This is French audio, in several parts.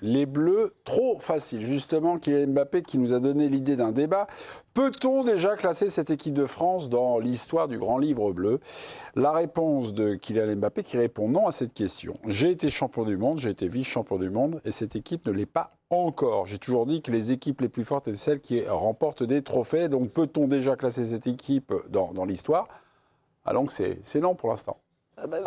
Les Bleus, trop facile. Justement, Kylian Mbappé qui nous a donné l'idée d'un débat. Peut-on déjà classer cette équipe de France dans l'histoire du grand livre bleu? La réponse de Kylian Mbappé qui répond non à cette question. J'ai été champion du monde, j'ai été vice-champion du monde et cette équipe ne l'est pas encore. J'ai toujours dit que les équipes les plus fortes étaient celles qui remportent des trophées. Donc peut-on déjà classer cette équipe dans l'histoire? Donc c'est non pour l'instant.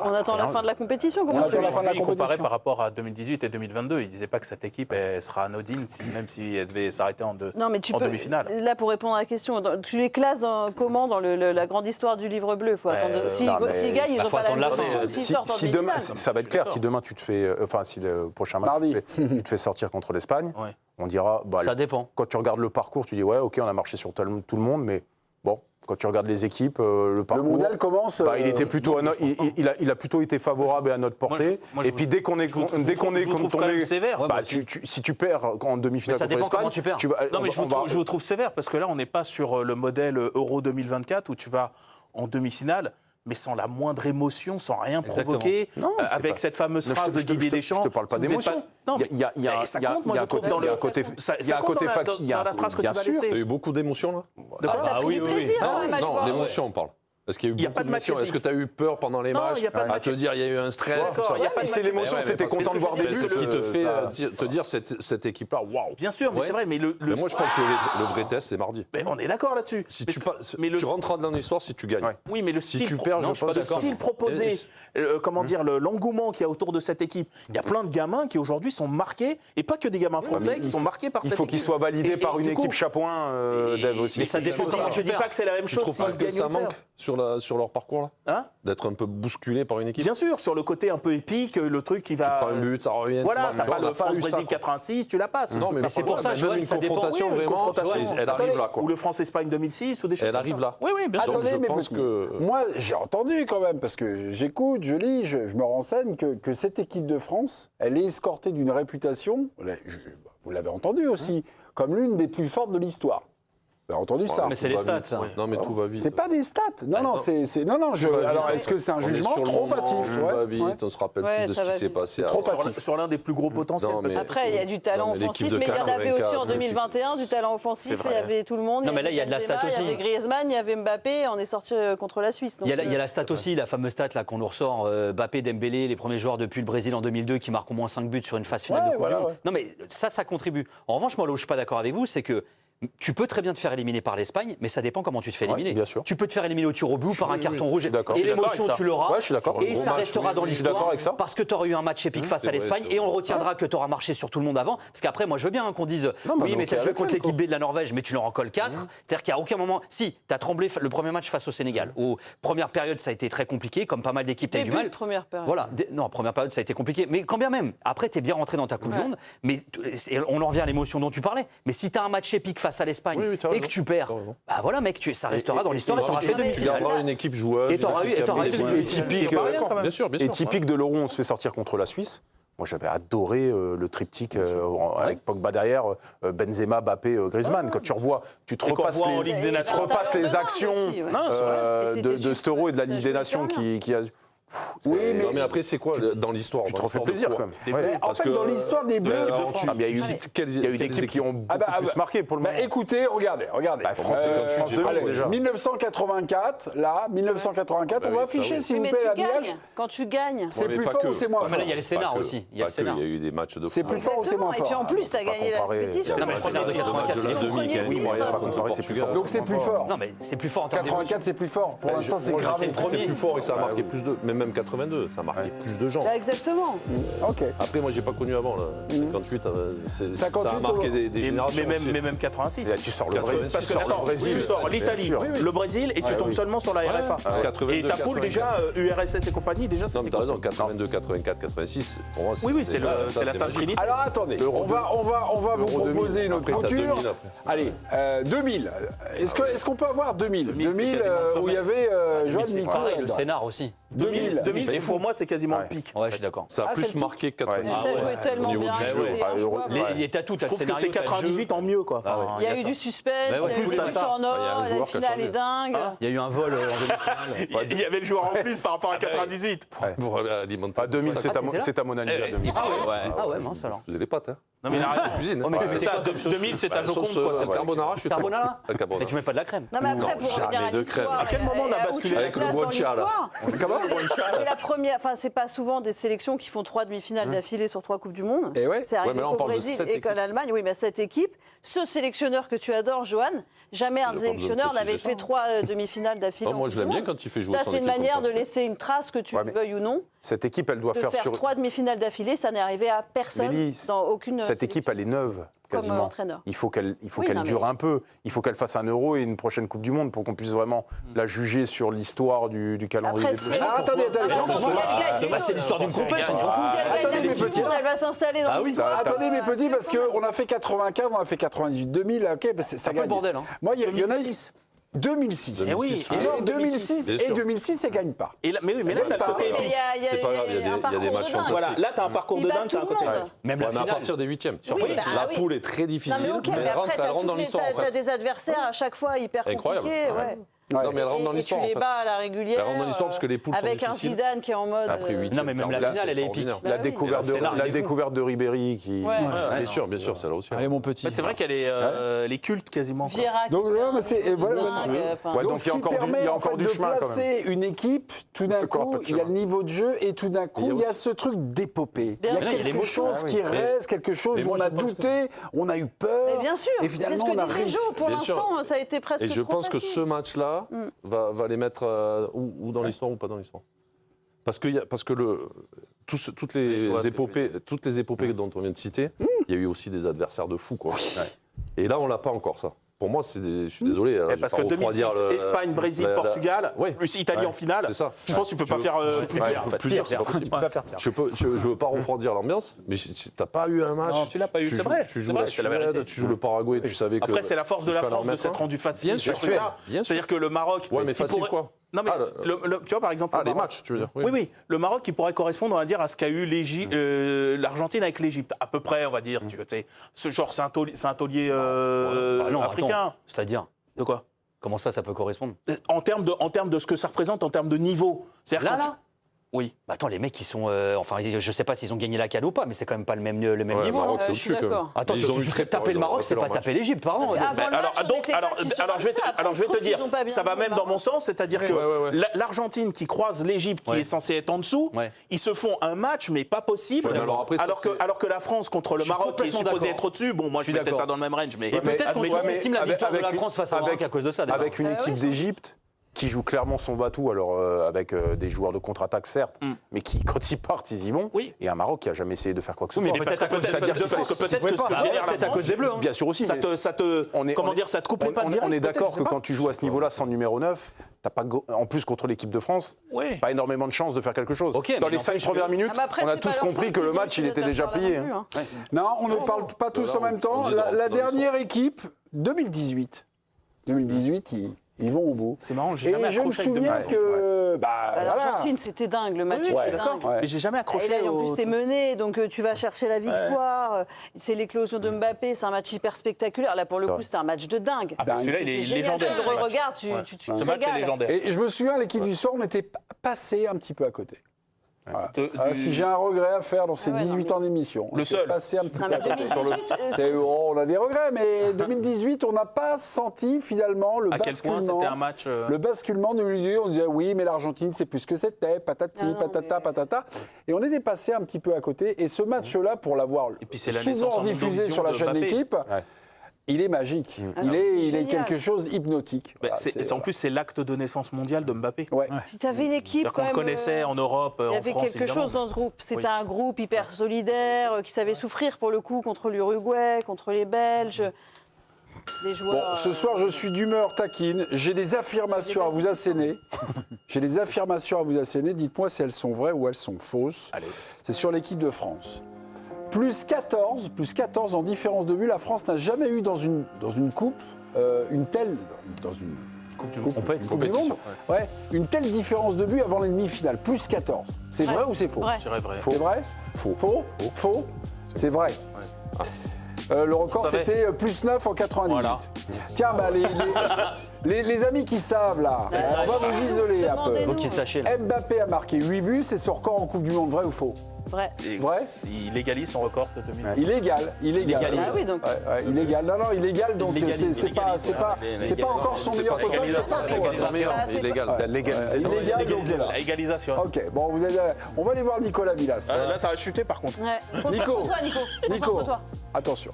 On attend la fin de la compétition. Comment il comparait par rapport à 2018 et 2022. Il ne disait pas que cette équipe elle sera anodine, même si elle devait s'arrêter en demi-finale. Là, pour répondre à la question, tu les classes comment dans la grande histoire du livre bleu? Faut attendre. S'ils gagnent, ils n'ont pas la même chance. S'ils sortent en demi-finale. Ça va être clair. Si demain tu te fais, si le prochain match tu te fais sortir contre l'Espagne, on dira. Ça dépend. Quand tu regardes le parcours, tu dis ouais, ok, on a marché sur tout le monde, mais bon. Quand tu regardes les équipes, le parcours, le mondial commence. Il était plutôt, il a plutôt été favorable et à notre portée. Et puis dès qu'on est tombé, sévère. Si tu perds en demi-finale contre l'Espagne, tu vas. Non mais je vous trouve sévère parce que là on n'est pas sur le modèle Euro 2024 où tu vas en demi-finale. Mais sans la moindre émotion, sans rien provoquer, avec cette fameuse phrase de Didier Deschamps. Je ne te parle pas d'émotion. Non, mais ça compte, moi, je trouve, dans la trace que tu vas laisser. Tu as eu beaucoup d'émotions, là? Oui. Non, l'émotion, on parle. Est-ce qu'il y a eu beaucoup d'émotions? Est-ce que tu as eu peur pendant les matchs? À te dire, il y a eu un stress, tout ça. Si c'est l'émotion, c'était content de voir des buts. C'est ce qui te fait te dire, cette équipe-là, waouh. Bien sûr, mais c'est vrai. Mais moi, je pense que le vrai test, c'est mardi. On est d'accord là-dessus. Tu rentreras dans l'histoire si tu gagnes. Oui, mais le si tu perds, le style proposé, l'engouement qu'il y a autour de cette équipe, il y a plein de gamins qui aujourd'hui sont marqués, et pas que des gamins français, qui sont marqués par cette équipe. Il faut qu'ils soient validés par une équipe Chapouin, Dave aussi. Mais ça dépend. Je dis pas que c'est la même chose. Tu trouves pas que ça manque sur leur parcours là, d'être un peu bousculé par une équipe? Bien sûr, sur le côté un peu épique, le truc qui va. Tu prends un but, ça revient. Voilà, t'as pas le France-Brésil 86, tu la passes. Non, mais c'est pour ça, Joël, ça dépend. Elle arrive là, quoi. Ou le France-Espagne 2006 ou des choses. Elle arrive là. Oui, bien sûr. Je pense que. Moi, j'ai entendu quand même, parce que j'écoute, je lis, je me renseigne, que cette équipe de France, elle est escortée d'une réputation, vous l'avez entendu aussi, comme l'une des plus fortes de l'histoire. Vous avez entendu ça? Mais c'est les stats, ça. Non, mais tout va vite. C'est pas des stats. Non, c'est. Alors, est-ce que c'est un jugement trop hâtif? Tout va vite, on se rappelle plus de ce qui s'est passé. Sur l'un des plus gros potentiels, peut-être. Après, il y a du talent offensif, mais il y en avait aussi en 2021, du talent offensif. Il y avait tout le monde. Non, mais là, il y a de la stat aussi. Il y avait Griezmann, il y avait Mbappé, on est sorti contre la Suisse. Il y a la stat aussi, la fameuse stat là qu'on nous ressort. Mbappé, Dembélé, les premiers joueurs depuis le Brésil en 2002 qui marquent au moins 5 buts sur une phase finale de Coupe du Monde. Non, mais ça contribue. En revanche, moi, là où je suis pas d'accord avec vous, c'est que tu peux très bien te faire éliminer par l'Espagne, mais ça dépend comment tu te fais éliminer. Bien sûr. Tu peux te faire éliminer au tir au but ou par un carton rouge. Et l'émotion, tu l'auras. Et ça restera dans l'histoire. Parce que tu auras eu un match épique face à l'Espagne. Et on retiendra que tu auras marché sur tout le monde avant. Parce qu'après, moi, je veux bien qu'on dise oui, mais tu as joué contre l'équipe B de la Norvège, mais tu leur en colles 4. C'est-à-dire qu'il n'y a aucun moment. Si, tu as tremblé le premier match face au Sénégal. Aux premières périodes, ça a été très compliqué. Comme pas mal d'équipes, tu as eu du mal. Première période. Voilà. Non, première période, ça a été compliqué. Mais quand bien même, après, tu es bien rentré dans ta Coupe du Monde. Mais on en revient à l'émotion dont tu parlais. Mais si tu as un match épique face à l'Espagne, et que tu perds, bah voilà mec, ça restera dans l'histoire et tu auras fait demi-finale. Tu garderas une équipe joueuse. Et tu auras eu typique de l'Euro, on se fait sortir contre la Suisse. Moi, j'avais adoré le triptyque avec Pogba derrière, Benzema, Mbappé, Griezmann. Quand tu revois, tu te repasses les actions de cet Euro et de la Ligue des Nations qui a... Oui, mais après, c'est quoi dans l'histoire? Tu te refais plaisir, quand même. En fait, dans l'histoire des Bleus de France, il y a eu des équipes qui ont beaucoup plus marqué pour le moment. Écoutez, regardez. France 58, déjà. 1984, on va afficher, s'il vous plaît, l'habillage. Quand tu gagnes. C'est plus fort ou c'est moins fort? Il y a les scénars aussi. Il y a eu des matchs de... C'est plus fort ou c'est moins fort? Et puis en plus, tu as gagné la compétition. Non, mais le scénar de 84, c'est le premier titre. Donc c'est plus fort. Non, mais c'est plus fort en termes 84, c'est plus fort. Pour l'instant, c'est grave. C'est plus fort et ça a marqué plus de... Mais même 82, ça a marqué plus de gens. Exactement. Ok. Après, moi, j'ai pas connu avant. 58, ça a marqué des générations. Mais même 86. Tu sors le Brésil. Parce que tu sors l'Italie, le Brésil, et tu tombes seulement sur la RFA. Et ta poule déjà, URSS et compagnie, déjà, non, mais t'as raison, 82, 84, 86, pour moi, c'est la Sainte Trinité. Alors attendez, on va vous proposer une autre couture. Allez, 2000. Est-ce qu'on peut avoir 2000 où il y avait Joël Nico? Pareil, le scénar aussi. 2000, 2000, pour moi, c'est quasiment le pic. Ouais, je suis d'accord. Ça a plus marqué que 90. Ça jouait tellement bien. Il était à tout. Je trouve que c'est 98 en mieux, quoi. Il y a eu du suspense, il y a eu des matchs en or, la finale est dingue. Il y a eu un vol en demi-finale. Il y avait le joueur en plus par rapport à 98. Pour alimenter. 2000, c'est ta Mona Lisa. 2000. Ah ouais, mince alors. Je faisais les pâtes, hein. Non, mais il a raison. C'est ça, 2000, c'est ta Joconde, quoi. C'est le carbonara, je suis Carbonara Mais tu mets pas de la crème. Non, mais après, pour revenir à l'histoire. À quel moment on a basculé avec le guancia, là? C'est la première. Enfin, c'est pas souvent des sélections qui font 3 demi-finales d'affilée sur 3 Coupes du Monde. C'est arrivé au Brésil et qu'en Allemagne. Oui, mais cette équipe, ce sélectionneur que tu adores, Johan, jamais un sélectionneur n'avait fait 3 demi-finales d'affilée. Moi, je l'aime bien quand il fait jouer son équipe. Ça, c'est une manière de laisser une trace, que tu le veuilles ou non. Cette équipe, elle doit faire 3 demi-finales d'affilée, ça n'est arrivé à personne dans aucune. Cette équipe, elle est neuve. Quasiment. Il faut qu'elle dure un peu. Il faut qu'elle fasse un Euro et une prochaine Coupe du Monde pour qu'on puisse vraiment la juger sur l'histoire du calendrier. Attendez. C'est l'histoire d'une compète. Attendez, mes petits. Elle va s'installer dans l'histoire. Attendez, mes petits, parce qu'on a fait 95, on a fait 98, 2000. Ok, ça gagne. Bordel. Moi, il y en a 2006. Et oui, et 2006, ça gagne pas. Mais là, t'as le côté épique. C'est pas grave, il y a des matchs fantastiques. Voilà, là, t'as un parcours de dingue, t'as un côté épique. Même à partir des huitièmes. La poule est très difficile, mais elle rentre dans l'histoire. T'as des adversaires à chaque fois hyper compliqués. Non, mais elle rentre dans l'histoire. Tu les bats à la régulière. Elle rentre dans l'histoire parce que les poules sont difficiles. Avec un Zidane qui est en mode. Non, mais même la finale, elle est épique. La découverte de Ribéry qui. Bien sûr, c'est là aussi. Allez, mon petit. C'est vrai qu'elle est culte quasiment. Donc, c'est donc il y a encore du chemin quand même. Placer une équipe, tout d'un coup, il y a le niveau de jeu et tout d'un coup, il y a ce truc d'épopée. Il y a quelque chose qui reste, quelque chose où on a douté, on a eu peur. Mais bien sûr, et finalement on a réussi. Pour l'instant, ça a été presque. Et je pense que ce match-là va les mettre ou dans l'histoire ou pas dans l'histoire. Parce que toutes les épopées dont on vient de citer, il y a eu aussi des adversaires de fous, quoi. Et là, on l'a pas encore, ça. Pour moi, je suis désolé. Parce que 2006, Espagne, Brésil, Portugal, plus Italie en finale. C'est ça. Je pense que tu peux pas faire plus dur. C'est pas possible. Je veux pas refroidir l'ambiance, mais t'as pas eu un match. Non, tu l'as pas eu, c'est vrai. Tu joues la Suède, tu joues le Paraguay, tu savais que. Après, c'est la force de la France de s'être rendu facile. Bien sûr. C'est-à-dire que le Maroc. Ouais, mais facile quoi? Non mais tu vois par exemple les matchs, tu veux dire. Oui, le Maroc qui pourrait correspondre, on va dire, à ce qu'a eu l'Argentine avec l'Égypte, à peu près, on va dire. Tu sais, ce genre, c'est un taulier africain. C'est-à-dire de quoi? Comment ça peut correspondre? En termes de ce que ça représente, en termes de niveau. Là. Oui. Bah attends, les mecs, ils sont. Enfin, je sais pas s'ils ont gagné la CAN ou pas, mais c'est quand même pas le même niveau. Le Maroc, c'est au-dessus. Attends, taper le Maroc, c'est pas taper l'Égypte, pardon. Alors, je vais te dire, ça va même dans mon sens, c'est-à-dire que l'Argentine qui croise l'Égypte, qui est censée être en dessous, ils se font un match, mais pas possible. Alors que la France contre le Maroc, qui est supposé être au-dessus, bon, moi je mettais ça dans le même range. Et peut-être qu'on sous-estime la victoire de la France face au Maroc à cause de ça. Avec une équipe d'Égypte qui joue clairement son va-tout, alors avec des joueurs de contre-attaque certes, mais qui, quand ils partent, ils y vont. Oui. Et un Maroc qui n'a jamais essayé de faire quoi que ce soit. Mais peut-être que ce que génère la France, cause des Bleus. Bien sûr aussi. Ça te coupe les pattes direct. On est d'accord que quand tu joues à ce niveau-là sans numéro 9, t'as pas, en plus contre l'équipe de France, pas énormément de chances de faire quelque chose. Dans les 5 premières minutes, on a tous compris que le match, il était déjà plié. Non, on ne parle pas tous en même temps. La dernière équipe, 2018. 2018, ils vont au bout. C'est marrant, j'ai jamais accroché. Et je me souviens que. L'Argentine, c'était dingue, le match. Je suis d'accord. Mais j'ai jamais accroché. En plus, t'es mené, donc tu vas chercher la victoire. C'est l'éclosion de Mbappé, c'est un match hyper spectaculaire. Là, pour le coup, c'était un match de dingue. Celui-là, il est légendaire. Tu le regardes, tu te Ce match est légendaire. Et je me souviens, l'équipe du soir, on était passé un petit peu à côté. Voilà. Si j'ai un regret à faire dans ces 18 ans d'émission, le seul. Passé un petit peu on a des regrets, mais 2018, on n'a pas senti finalement le basculement. À quel point c'était un match Le basculement de l'usure, on disait oui, mais l'Argentine, c'est plus que c'était, patati, patata. Et on était passé un petit peu à côté. Et ce match-là, pour l'avoir souvent diffusé sur la chaîne d'équipe. Il est magique. Il est quelque chose hypnotique. Voilà, en plus, c'est l'acte de naissance mondial de Mbappé. Puis tu avais une équipe qu'on le connaissait en Europe, en France. Il y avait quelque chose dans ce groupe. C'était un groupe hyper solidaire, qui savait souffrir pour le coup contre l'Uruguay, contre les Belges. Des joueurs, ce soir, je suis d'humeur taquine. J'ai des affirmations à vous asséner. Dites-moi si elles sont vraies ou elles sont fausses. Allez. C'est sur l'équipe de France. Plus 14 en différence de but. La France n'a jamais eu dans une coupe une telle Coupe du Monde. Coupe du Monde. Ouais. Une telle différence de but avant les demi-finales, plus 14. C'est vrai ou c'est faux? Je dirais vrai. C'est vrai? Faux. Faux. C'est vrai. Le record, c'était plus 9 en 98. Voilà. Tiens, les amis qui savent, là, on va vous isoler un peu. Mbappé a marqué 8 buts, c'est son record en Coupe du Monde, vrai ou faux? Vrai. Il égalise son record de 2000. Illégal. Ah oui, donc. Illégal. Non, illégal, donc c'est pas encore son meilleur record. Illégal, donc il est là. La égalisation. Ok, bon, on va aller voir Nicolas Villas. Là, ça va chuter par contre. Nico, attention.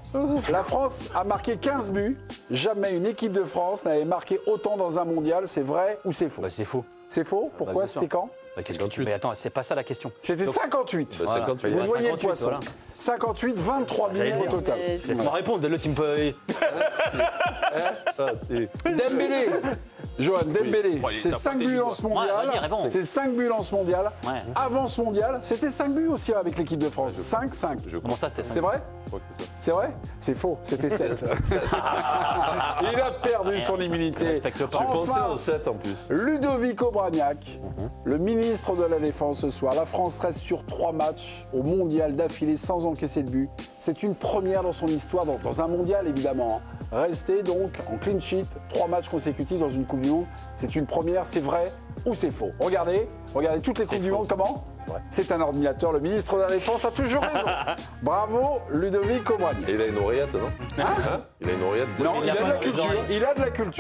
La France a marqué 15 buts. Jamais une équipe de France n'avait marqué autant dans un mondial. C'est vrai ou c'est faux? C'est faux. C'est faux? Pourquoi? C'était quand? Mais attends, c'est pas ça la question. C'était 58. Voilà. 58. Vous voyez le poisson. Voilà. 58, 23 buts au total. Laisse-moi répondre, le team peut... Dembélé. Johan, Dembélé, c'est 5 buts en ce mondial. C'est 5 buts en ce mondial. Avant ce mondial, c'était 5 buts aussi avec l'équipe de France. 5. Comment ça, c'était 5? C'est vrai? C'est vrai? C'est faux, c'était 7. Il a perdu son immunité. Je pensais au 7 en plus. Ludovico Bragnac, le ministre de la Défense ce soir. La France reste sur 3 matchs au mondial d'affilée sans encaisser de but. C'est une première dans son histoire, dans un mondial évidemment. Rester donc en clean sheet, 3 matchs consécutifs dans une Coupe du Monde. C'est une première, c'est vrai ou c'est faux? Regardez toutes les Coupes du Monde, comment? C'est un ordinateur, le ministre de la Défense a toujours raison. Bravo, Ludovic Bragnac. Et il a une oreillette, non? Il a une oreillette. Non, il a de la culture.